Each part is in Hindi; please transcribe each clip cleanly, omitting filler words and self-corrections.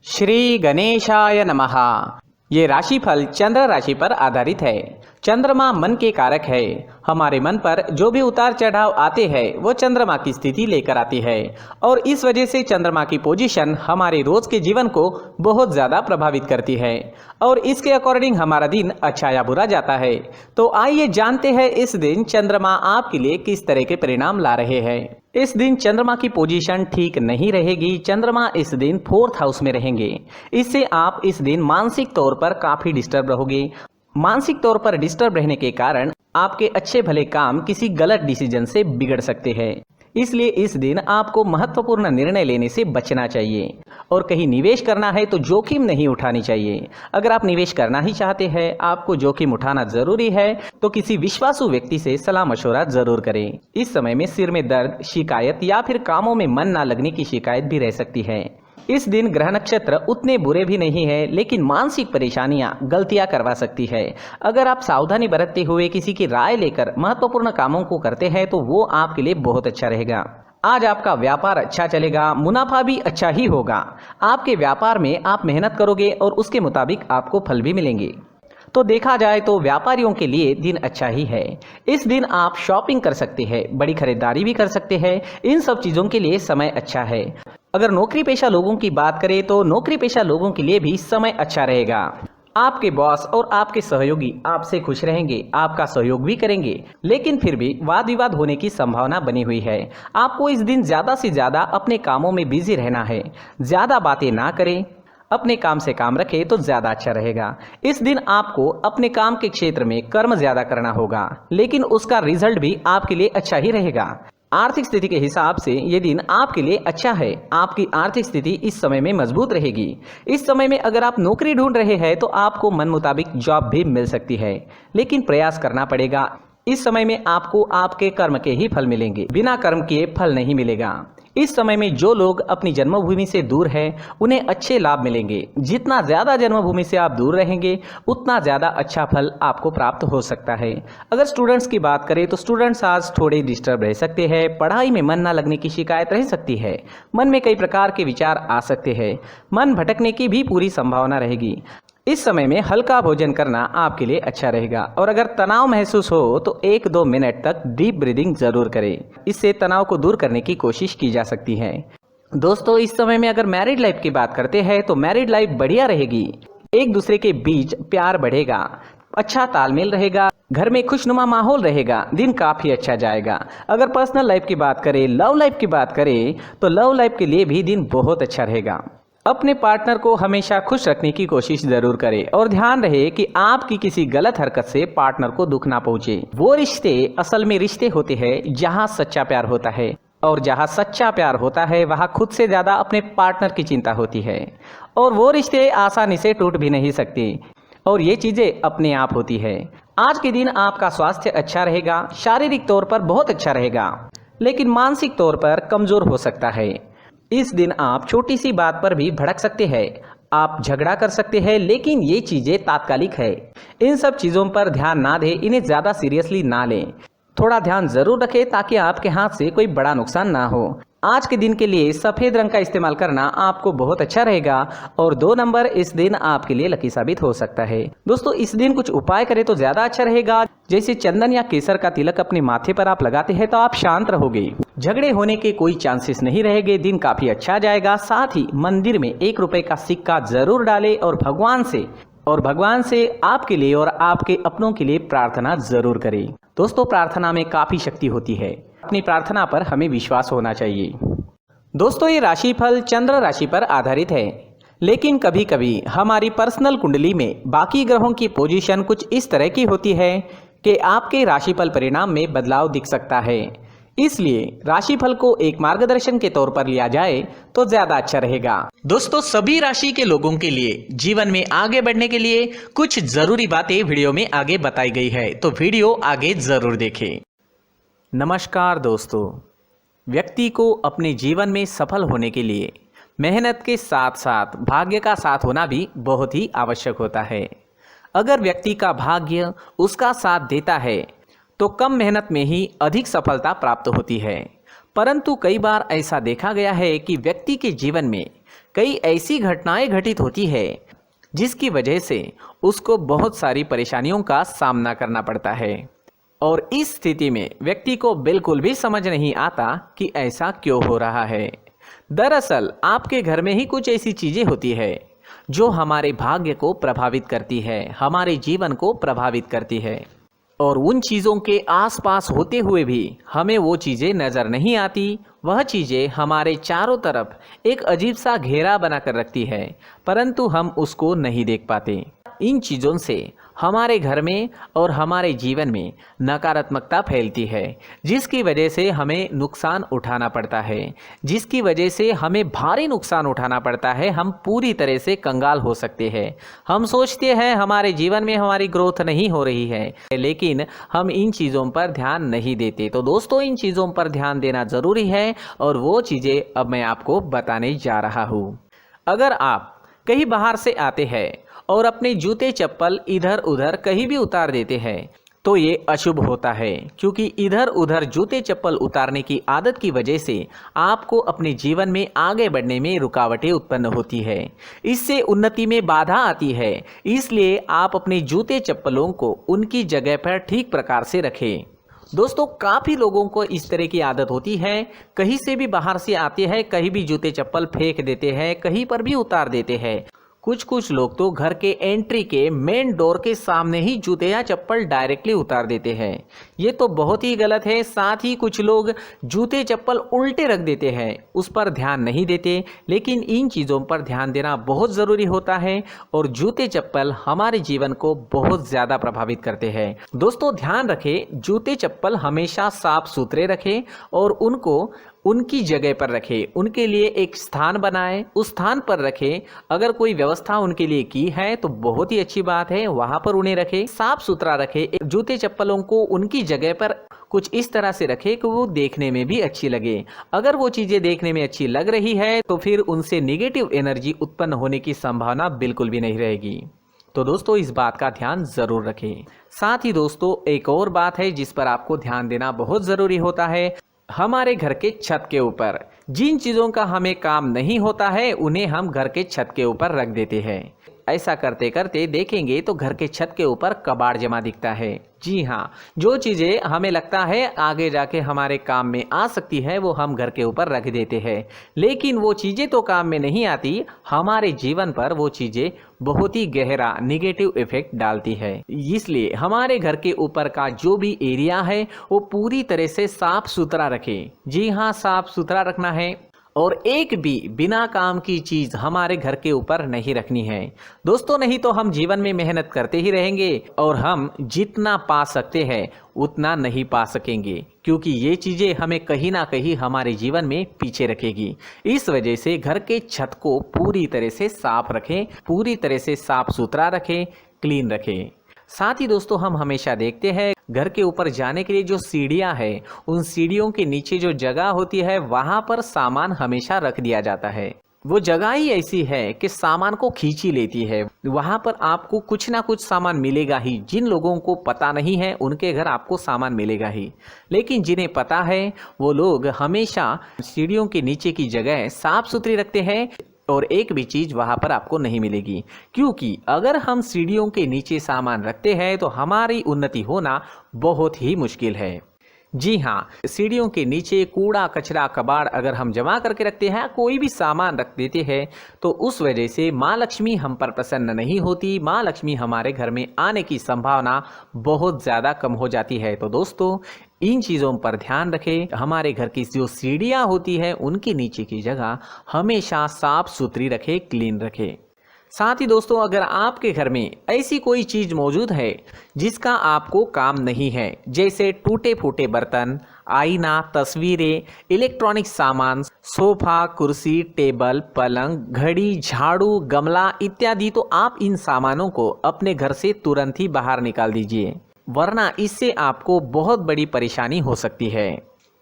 श्री गणेशाय नमः। ये राशिफल चंद्र राशि पर आधारित है। चंद्रमा मन के कारक है। हमारे मन पर जो भी उतार चढ़ाव आते हैं वो चंद्रमा की स्थिति लेकर आती है और इस वजह से चंद्रमा की पोजीशन हमारे रोज के जीवन को बहुत ज़्यादा प्रभावित करती है और इसके अकॉर्डिंग हमारा दिन अच्छा या बुरा जाता है। तो आइए जानते हैं इस दिन चंद्रमा आपके लिए किस तरह के परिणाम ला रहे हैं। इस दिन चंद्रमा की पोजीशन ठीक नहीं रहेगी। चंद्रमा इस दिन 4th हाउस में रहेंगे। इससे आप इस दिन मानसिक तौर पर काफ़ी डिस्टर्ब रहोगे। मानसिक तौर पर डिस्टर्ब रहने के कारण आपके अच्छे भले काम किसी गलत डिसीजन से बिगड़ सकते हैं। इसलिए इस दिन आपको महत्वपूर्ण निर्णय लेने से बचना चाहिए और कहीं निवेश करना है तो जोखिम नहीं उठानी चाहिए। अगर आप निवेश करना ही चाहते हैं, आपको जोखिम उठाना जरूरी है तो किसी विश्वासु व्यक्ति से सलाह मशवरा जरूर करें। इस समय में सिर में दर्द, शिकायत या फिर कामों में मन ना लगने की शिकायत भी रह सकती है। इस दिन ग्रह नक्षत्र उतने बुरे भी नहीं है, लेकिन मानसिक परेशानियां गलतियां करवा सकती है। अगर आप सावधानी बरतते हुए किसी की राय लेकर महत्वपूर्ण कामों को करते हैं तो वो आपके लिए बहुत अच्छा रहेगा। आज आपका व्यापार अच्छा चलेगा, मुनाफा भी अच्छा ही होगा। आपके व्यापार में आप मेहनत करोगे और उसके मुताबिक आपको फल भी मिलेंगे। तो देखा जाए तो व्यापारियों के लिए दिन अच्छा ही है। इस दिन आप शॉपिंग कर सकते हैं, बड़ी खरीदारी भी कर सकते हैं। इन सब चीज़ों के लिए समय अच्छा है। अगर नौकरी पेशा लोगों की बात करें तो नौकरी पेशा लोगों के लिए भी समय अच्छा रहेगा। आपके बॉस और आपके सहयोगी आपसे खुश रहेंगे, आपका सहयोग भी करेंगे, लेकिन फिर भी वाद विवाद होने की संभावना बनी हुई है। आपको इस दिन ज़्यादा से ज़्यादा अपने कामों में बिजी रहना है। ज़्यादा बातें ना करें, अपने काम से काम रखें तो ज़्यादा अच्छा रहेगा। इस दिन आपको अपने काम के क्षेत्र में कर्म ज़्यादा करना होगा, लेकिन उसका रिजल्ट भी आपके लिए अच्छा ही रहेगा। आर्थिक स्थिति के हिसाब से ये दिन आपके लिए अच्छा है। आपकी आर्थिक स्थिति इस समय में मजबूत रहेगी। इस समय में अगर आप नौकरी ढूंढ रहे हैं तो आपको मन मुताबिक जॉब भी मिल सकती है, लेकिन प्रयास करना पड़ेगा। इस समय में आपको आपके कर्म के ही फल मिलेंगे, बिना कर्म किए फल नहीं मिलेगा। इस समय में जो लोग अपनी जन्मभूमि से दूर हैं उन्हें अच्छे लाभ मिलेंगे। जितना ज़्यादा जन्मभूमि से आप दूर रहेंगे उतना ज़्यादा अच्छा फल आपको प्राप्त हो सकता है। अगर स्टूडेंट्स की बात करें तो स्टूडेंट्स आज थोड़े डिस्टर्ब रह सकते हैं। पढ़ाई में मन ना लगने की शिकायत रह सकती है। मन में कई प्रकार के विचार आ सकते हैं। मन भटकने की भी पूरी संभावना रहेगी। इस समय में हल्का भोजन करना आपके लिए अच्छा रहेगा और अगर तनाव महसूस हो तो 1-2 मिनट तक डीप ब्रीदिंग जरूर करें। इससे तनाव को दूर करने की कोशिश की जा सकती है। दोस्तों, इस समय में अगर मैरिड लाइफ की बात करते हैं तो मैरिड लाइफ बढ़िया रहेगी। एक दूसरे के बीच प्यार बढ़ेगा, अच्छा तालमेल रहेगा, घर में खुशनुमा माहौल रहेगा, दिन काफ़ी अच्छा जाएगा। अगर पर्सनल लाइफ की बात करें, लव लाइफ की बात करें तो लव लाइफ के लिए भी दिन बहुत अच्छा रहेगा। अपने पार्टनर को हमेशा खुश रखने की कोशिश जरूर करें और ध्यान रहे कि आपकी किसी गलत हरकत से पार्टनर को दुख ना पहुंचे। वो रिश्ते असल में रिश्ते होते हैं जहां सच्चा प्यार होता है और जहां सच्चा प्यार होता है वहां खुद से ज़्यादा अपने पार्टनर की चिंता होती है और वो रिश्ते आसानी से टूट भी नहीं सकते और ये चीज़ें अपने आप होती है। आज के दिन आपका स्वास्थ्य अच्छा रहेगा, शारीरिक तौर पर बहुत अच्छा रहेगा, लेकिन मानसिक तौर पर कमज़ोर हो सकता है। इस दिन आप छोटी सी बात पर भी भड़क सकते हैं। आप झगड़ा कर सकते हैं, लेकिन ये चीज़ें तात्कालिक है। इन सब चीज़ों पर ध्यान ना दें, इन्हें ज़्यादा सीरियसली ना लें। थोड़ा ध्यान जरूर रखें ताकि आपके हाथ से कोई बड़ा नुकसान ना हो। आज के दिन के लिए सफ़ेद रंग का इस्तेमाल करना आपको बहुत अच्छा रहेगा और 2 नंबर इस दिन आपके लिए लकी साबित हो सकता है। दोस्तों, इस दिन कुछ उपाय करें तो ज़्यादा अच्छा रहेगा। जैसे चंदन या केसर का तिलक अपने माथे पर आप लगाते हैं तो आप शांत रहोगे। झगड़े होने के कोई चांसेस नहीं रहेंगे। दिन काफ़ी अच्छा जाएगा। साथ ही मंदिर में 1 रुपए का सिक्का जरूर डालें और भगवान से आपके लिए और आपके अपनों के लिए प्रार्थना जरूर करें। दोस्तों, प्रार्थना में काफ़ी शक्ति होती है। अपनी प्रार्थना पर हमें विश्वास होना चाहिए। दोस्तों, ये राशिफल चंद्र राशि पर आधारित है, लेकिन कभी कभी हमारी पर्सनल कुंडली में बाकी ग्रहों की पोजीशन कुछ इस तरह की होती है कि आपके राशिफल परिणाम में बदलाव दिख सकता है। इसलिए राशिफल को एक मार्गदर्शन के तौर पर लिया जाए तो ज्यादा अच्छा रहेगा। दोस्तों, सभी राशि के लोगों के लिए जीवन में आगे बढ़ने के लिए कुछ जरूरी बातें वीडियो में आगे बताई गई है, तो वीडियो आगे जरूर देखें। नमस्कार दोस्तों, व्यक्ति को अपने जीवन में सफल होने के लिए मेहनत के साथ साथ भाग्य का साथ होना भी बहुत ही आवश्यक होता है। अगर व्यक्ति का भाग्य उसका साथ देता है तो कम मेहनत में ही अधिक सफलता प्राप्त होती है, परंतु कई बार ऐसा देखा गया है कि व्यक्ति के जीवन में कई ऐसी घटनाएं घटित होती है जिसकी वजह से उसको बहुत सारी परेशानियों का सामना करना पड़ता है और इस स्थिति में व्यक्ति को बिल्कुल भी समझ नहीं आता कि ऐसा क्यों हो रहा है। दरअसल आपके घर में ही कुछ ऐसी चीजें होती है जो हमारे भाग्य को प्रभावित करती है, हमारे जीवन को प्रभावित करती है और उन चीज़ों के आसपास होते हुए भी हमें वो चीज़ें नज़र नहीं आती। वह चीज़ें हमारे चारों तरफ एक अजीब सा घेरा बनाकर रखती है, परंतु हम उसको नहीं देख पाते। इन चीज़ों से हमारे घर में और हमारे जीवन में नकारात्मकता फैलती है, जिसकी वजह से हमें नुकसान उठाना पड़ता है, जिसकी वजह से हमें भारी नुकसान उठाना पड़ता है। हम पूरी तरह से कंगाल हो सकते हैं। हम सोचते हैं हमारे जीवन में हमारी ग्रोथ नहीं हो रही है, लेकिन हम इन चीज़ों पर ध्यान नहीं देते। तो दोस्तों, इन चीज़ों पर ध्यान देना ज़रूरी है और वो चीज़ें अब मैं आपको बताने जा रहा हूँ। अगर आप कहीं बाहर से आते हैं और अपने जूते चप्पल इधर उधर कहीं भी उतार देते हैं तो ये अशुभ होता है, क्योंकि इधर उधर जूते चप्पल उतारने की आदत की वजह से आपको अपने जीवन में आगे बढ़ने में रुकावटें उत्पन्न होती है। इससे उन्नति में बाधा आती है। इसलिए आप अपने जूते चप्पलों को उनकी जगह पर ठीक प्रकार से रखें। दोस्तों, काफ़ी लोगों को इस तरह की आदत होती है, कहीं से भी बाहर से आते हैं, कहीं भी जूते चप्पल फेंक देते हैं, कहीं पर भी उतार देते हैं। कुछ लोग तो घर के एंट्री के मेन डोर के सामने ही जूते या चप्पल डायरेक्टली उतार देते हैं। ये तो बहुत ही गलत है। साथ ही कुछ लोग जूते चप्पल उल्टे रख देते हैं, उस पर ध्यान नहीं देते। लेकिन इन चीज़ों पर ध्यान देना बहुत ज़रूरी होता है और जूते चप्पल हमारे जीवन को बहुत ज़्यादा प्रभावित करते हैं। दोस्तों, ध्यान रखें, जूते चप्पल हमेशा साफ सुथरे रखें और उनको उनकी जगह पर रखें। उनके लिए एक स्थान बनाएं, उस स्थान पर रखें। अगर कोई व्यवस्था उनके लिए की है तो बहुत ही अच्छी बात है, वहां पर उन्हें रखें, साफ सुथरा रखें। जूते चप्पलों को उनकी जगह पर कुछ इस तरह से रखें कि वो देखने में भी अच्छी लगे। अगर वो चीज़ें देखने में अच्छी लग रही है तो फिर उनसे नेगेटिव एनर्जी उत्पन्न होने की संभावना बिल्कुल भी नहीं रहेगी। तो दोस्तों, इस बात का ध्यान ज़रूर रखें। साथ ही दोस्तों, एक और बात है जिस पर आपको ध्यान देना बहुत ज़रूरी होता है। हमारे घर के छत के ऊपर जिन चीज़ों का हमें काम नहीं होता है उन्हें हम घर के छत के ऊपर रख देते हैं। ऐसा करते करते देखेंगे तो घर के छत के ऊपर कबाड़ जमा दिखता है। जी हाँ, जो चीज़ें हमें लगता है आगे जाके हमारे काम में आ सकती है वो हम घर के ऊपर रख देते हैं, लेकिन वो चीज़ें तो काम में नहीं आती। हमारे जीवन पर वो चीज़ें बहुत ही गहरा निगेटिव इफेक्ट डालती है। इसलिए हमारे घर के ऊपर का जो भी एरिया है वो पूरी तरह से साफ सुथरा रखें। जी हाँ, साफ सुथरा रखना है और एक भी बिना काम की चीज़ हमारे घर के ऊपर नहीं रखनी है। दोस्तों, नहीं तो हम जीवन में मेहनत करते ही रहेंगे और हम जितना पा सकते हैं उतना नहीं पा सकेंगे, क्योंकि ये चीज़ें हमें कहीं ना कहीं हमारे जीवन में पीछे रखेगी। इस वजह से घर के छत को पूरी तरह से साफ रखें, पूरी तरह से साफ सुथरा रखें, क्लीन रखें। साथ ही दोस्तों, हम हमेशा देखते हैं घर के ऊपर जाने के लिए जो सीढ़ियां हैं, उन सीढ़ियों के नीचे जो जगह होती है वहां पर सामान हमेशा रख दिया जाता है। वो जगह ही ऐसी है कि सामान को खींची लेती है। वहां पर आपको कुछ ना कुछ सामान मिलेगा ही। जिन लोगों को पता नहीं है उनके घर आपको सामान मिलेगा ही, लेकिन जिन्हें पता है वो लोग हमेशा सीढ़ियों के नीचे की जगह साफ सुथरी रखते हैं और एक भी चीज़ वहाँ पर आपको नहीं मिलेगी, क्योंकि अगर हम सीढ़ियों के नीचे सामान रखते हैं तो हमारी उन्नति होना बहुत ही मुश्किल है। जी हाँ, सीढ़ियों के नीचे कूड़ा कचरा कबाड़ अगर हम जमा करके रखते हैं, कोई भी सामान रख देते हैं, तो उस वजह से माँ लक्ष्मी हम पर प्रसन्न नहीं होती। माँ लक्ष्मी हमारे घर में आने की संभावना बहुत ज़्यादा कम हो जाती है। तो दोस्तों, इन चीज़ों पर ध्यान रखें। हमारे घर की जो सीढ़ियाँ होती है उनके नीचे की जगह हमेशा साफ सुथरी रखें, क्लीन रखें। साथ ही दोस्तों, अगर आपके घर में ऐसी कोई चीज़ मौजूद है जिसका आपको काम नहीं है, जैसे टूटे फूटे बर्तन, आईना, तस्वीरें, इलेक्ट्रॉनिक सामान, सोफा, कुर्सी, टेबल, पलंग, घड़ी, झाड़ू, गमला इत्यादि, तो आप इन सामानों को अपने घर से तुरंत ही बाहर निकाल दीजिए, वरना इससे आपको बहुत बड़ी परेशानी हो सकती है।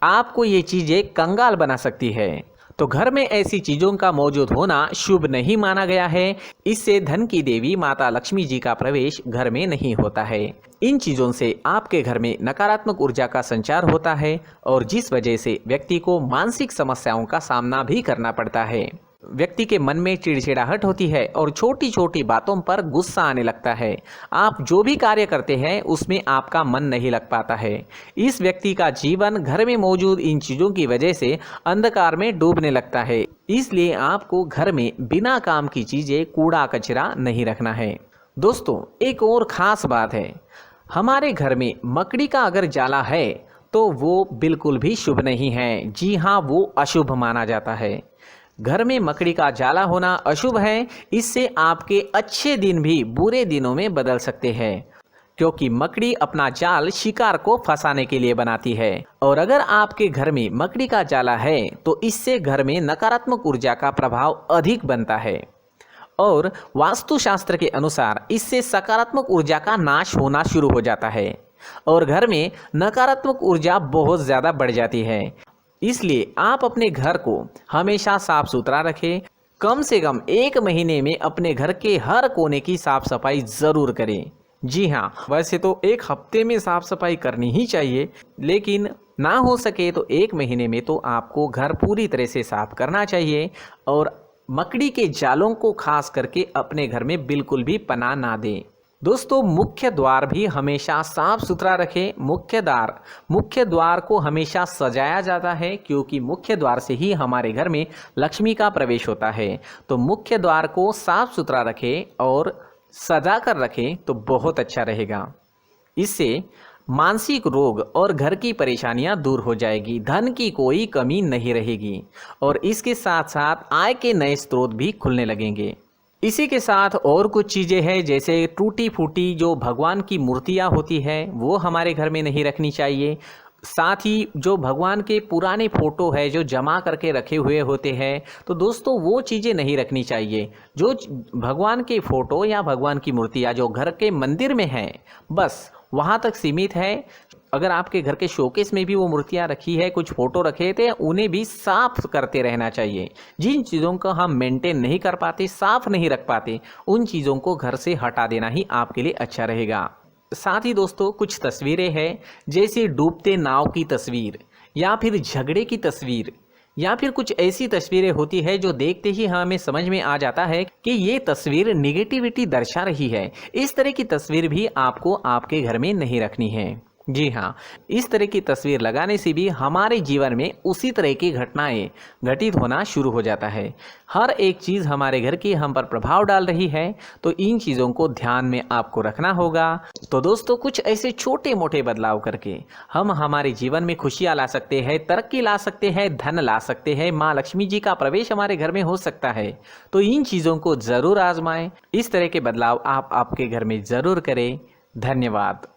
आपको ये चीज़ें कंगाल बना सकती है। तो घर में ऐसी चीज़ों का मौजूद होना शुभ नहीं माना गया है। इससे धन की देवी माता लक्ष्मी जी का प्रवेश घर में नहीं होता है। इन चीज़ों से आपके घर में नकारात्मक ऊर्जा का संचार होता है और जिस वजह से व्यक्ति को मानसिक समस्याओं का सामना भी करना पड़ता है। व्यक्ति के मन में चिड़चिड़ाहट होती है और छोटी छोटी बातों पर गुस्सा आने लगता है। आप जो भी कार्य करते हैं उसमें आपका मन नहीं लग पाता है। इस व्यक्ति का जीवन घर में मौजूद इन चीज़ों की वजह से अंधकार में डूबने लगता है। इसलिए आपको घर में बिना काम की चीज़ें, कूड़ा कचरा नहीं रखना है। दोस्तों, एक और ख़ास बात है, हमारे घर में मकड़ी का अगर जाला है तो वो बिल्कुल भी शुभ नहीं है। जी हाँ, वो अशुभ माना जाता है। घर में मकड़ी का जाला होना अशुभ है। इससे आपके अच्छे दिन भी बुरे दिनों में बदल सकते हैं, क्योंकि मकड़ी अपना जाल शिकार को फंसाने के लिए बनाती है। और अगर आपके घर में मकड़ी का जाला है तो इससे घर में नकारात्मक ऊर्जा का प्रभाव अधिक बनता है और वास्तुशास्त्र के अनुसार इससे सकारात्मक ऊर्जा का नाश होना शुरू हो जाता है और घर में नकारात्मक ऊर्जा बहुत ज़्यादा बढ़ जाती है। इसलिए आप अपने घर को हमेशा साफ सुथरा रखें। कम से कम 1 महीने में अपने घर के हर कोने की साफ सफाई ज़रूर करें। जी हाँ, वैसे तो 1 हफ्ते में साफ सफाई करनी ही चाहिए, लेकिन ना हो सके तो 1 महीने में तो आपको घर पूरी तरह से साफ करना चाहिए और मकड़ी के जालों को खास करके अपने घर में बिल्कुल भी पनाह ना दें। दोस्तों, मुख्य द्वार भी हमेशा साफ सुथरा रखें। मुख्य द्वार को हमेशा सजाया जाता है, क्योंकि मुख्य द्वार से ही हमारे घर में लक्ष्मी का प्रवेश होता है। तो मुख्य द्वार को साफ सुथरा रखें और सजा कर रखें तो बहुत अच्छा रहेगा। इससे मानसिक रोग और घर की परेशानियां दूर हो जाएगी, धन की कोई कमी नहीं रहेगी और इसके साथ साथ आय के नए स्रोत भी खुलने लगेंगे। इसी के साथ और कुछ चीज़ें हैं, जैसे टूटी फूटी जो भगवान की मूर्तियां होती है वो हमारे घर में नहीं रखनी चाहिए। साथ ही जो भगवान के पुराने फ़ोटो है जो जमा करके रखे हुए होते हैं, तो दोस्तों वो चीज़ें नहीं रखनी चाहिए। जो भगवान के फ़ोटो या भगवान की मूर्तियाँ जो घर के मंदिर में हैं, बस वहाँ तक सीमित है। अगर आपके घर के शोकेस में भी वो मूर्तियाँ रखी है, कुछ फ़ोटो रखे थे, उन्हें भी साफ़ करते रहना चाहिए। जिन चीज़ों को हम मेंटेन नहीं कर पाते, साफ़ नहीं रख पाते, उन चीज़ों को घर से हटा देना ही आपके लिए अच्छा रहेगा। साथ ही दोस्तों, कुछ तस्वीरें हैं, जैसे डूबते नाव की तस्वीर या फिर झगड़े की तस्वीर या फिर कुछ ऐसी तस्वीरें होती है जो देखते ही हमें समझ में आ जाता है कि ये तस्वीर निगेटिविटी दर्शा रही है। इस तरह की तस्वीर भी आपको आपके घर में नहीं रखनी है। जी हाँ, इस तरह की तस्वीर लगाने से भी हमारे जीवन में उसी तरह की घटनाएं घटित होना शुरू हो जाता है। हर एक चीज़ हमारे घर की हम पर प्रभाव डाल रही है, तो इन चीज़ों को ध्यान में आपको रखना होगा। तो दोस्तों, कुछ ऐसे छोटे मोटे बदलाव करके हम हमारे जीवन में खुशियाँ ला सकते हैं, तरक्की ला सकते हैं, धन ला सकते हैं, माँ लक्ष्मी जी का प्रवेश हमारे घर में हो सकता है। तो इन चीज़ों को ज़रूर आजमाएं। इस तरह के बदलाव आप आपके घर में ज़रूर करें। धन्यवाद।